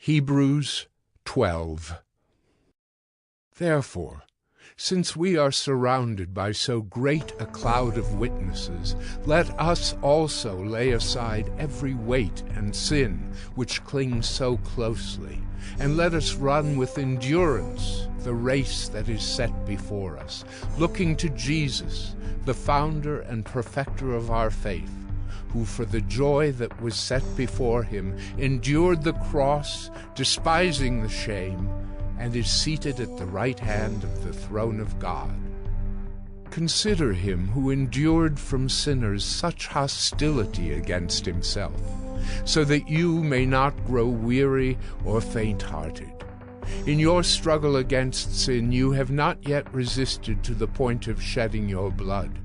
Hebrews 12. Therefore, since we are surrounded by so great a cloud of witnesses, let us also lay aside every weight and sin which clings so closely, and let us run with endurance the race that is set before us, looking to Jesus, the founder and perfecter of our faith, who for the joy that was set before him endured the cross, despising the shame, and is seated at the right hand of the throne of God. Consider him who endured from sinners such hostility against himself, so that you may not grow weary or faint-hearted. In your struggle against sin you have not yet resisted to the point of shedding your blood.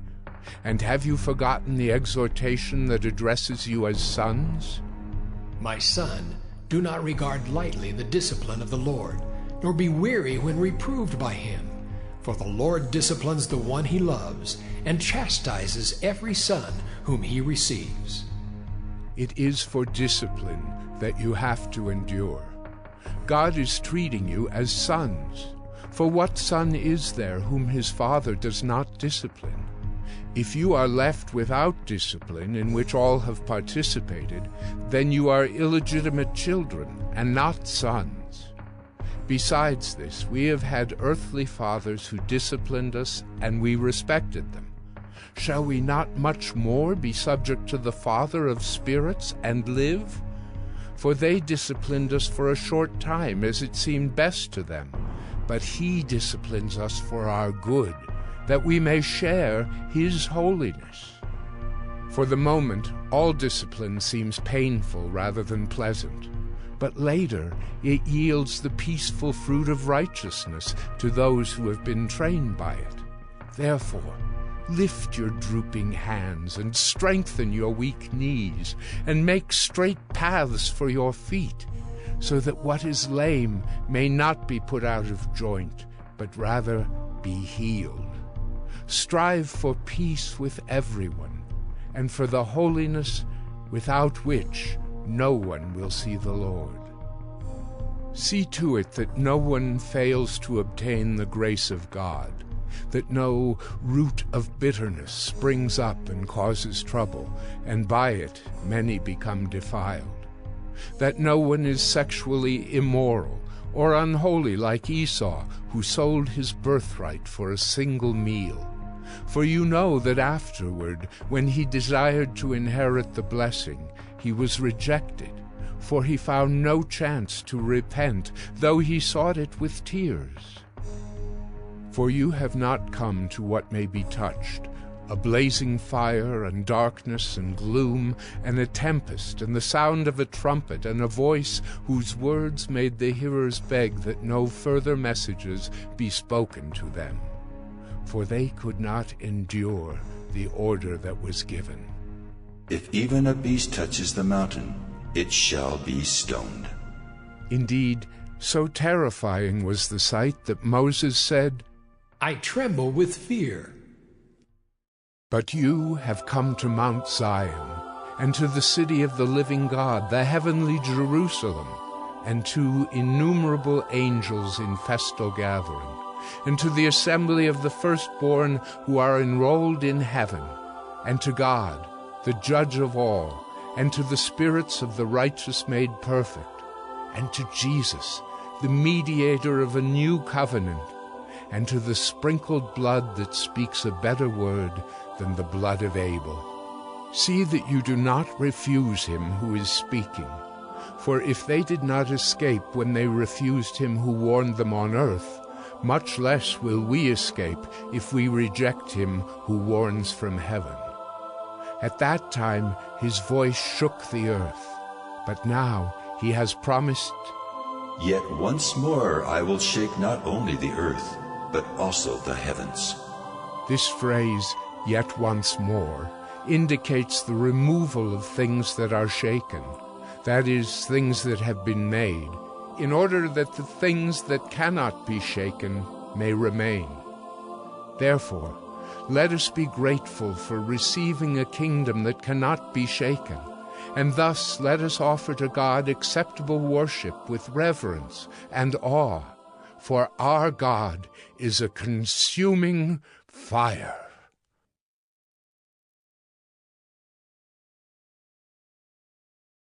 And have you forgotten the exhortation that addresses you as sons? My son, do not regard lightly the discipline of the Lord, nor be weary when reproved by him. For the Lord disciplines the one he loves, and chastises every son whom he receives. It is for discipline that you have to endure. God is treating you as sons. For what son is there whom his father does not discipline? If you are left without discipline, in which all have participated, then you are illegitimate children and not sons. Besides this, we have had earthly fathers who disciplined us, and we respected them. Shall we not much more be subject to the Father of spirits and live? For they disciplined us for a short time, as it seemed best to them. But he disciplines us for our good, that we may share his holiness. For the moment, all discipline seems painful rather than pleasant. But later it yields the peaceful fruit of righteousness to those who have been trained by it. Therefore, lift your drooping hands and strengthen your weak knees, and make straight paths for your feet, so that what is lame may not be put out of joint, but rather be healed. Strive for peace with everyone, and for the holiness without which no one will see the Lord. See to it that no one fails to obtain the grace of God, that no root of bitterness springs up and causes trouble, and by it many become defiled, that no one is sexually immoral or unholy like Esau, who sold his birthright for a single meal. For you know that afterward, when he desired to inherit the blessing, he was rejected, for he found no chance to repent, though he sought it with tears. For you have not come to what may be touched, a blazing fire and darkness and gloom, and a tempest and the sound of a trumpet, and a voice whose words made the hearers beg that no further messages be spoken to them. For they could not endure the order that was given. If even a beast touches the mountain, it shall be stoned. Indeed, so terrifying was the sight that Moses said, I tremble with fear. But you have come to Mount Zion, and to the city of the living God, the heavenly Jerusalem, and to innumerable angels in festal gathering, and to the assembly of the firstborn who are enrolled in heaven, and to God, the judge of all, and to the spirits of the righteous made perfect, and to Jesus, the mediator of a new covenant, and to the sprinkled blood that speaks a better word than the blood of Abel. See that you do not refuse him who is speaking. For if they did not escape when they refused him who warned them on earth, much less will we escape if we reject him who warns from heaven. At that time his voice shook the earth, but now he has promised, Yet once more I will shake not only the earth, but also the heavens. This phrase, yet once more, indicates the removal of things that are shaken, that is, things that have been made, in order that the things that cannot be shaken may remain. Therefore, let us be grateful for receiving a kingdom that cannot be shaken, And thus let us offer to God acceptable worship with reverence and awe, for our God is a consuming fire.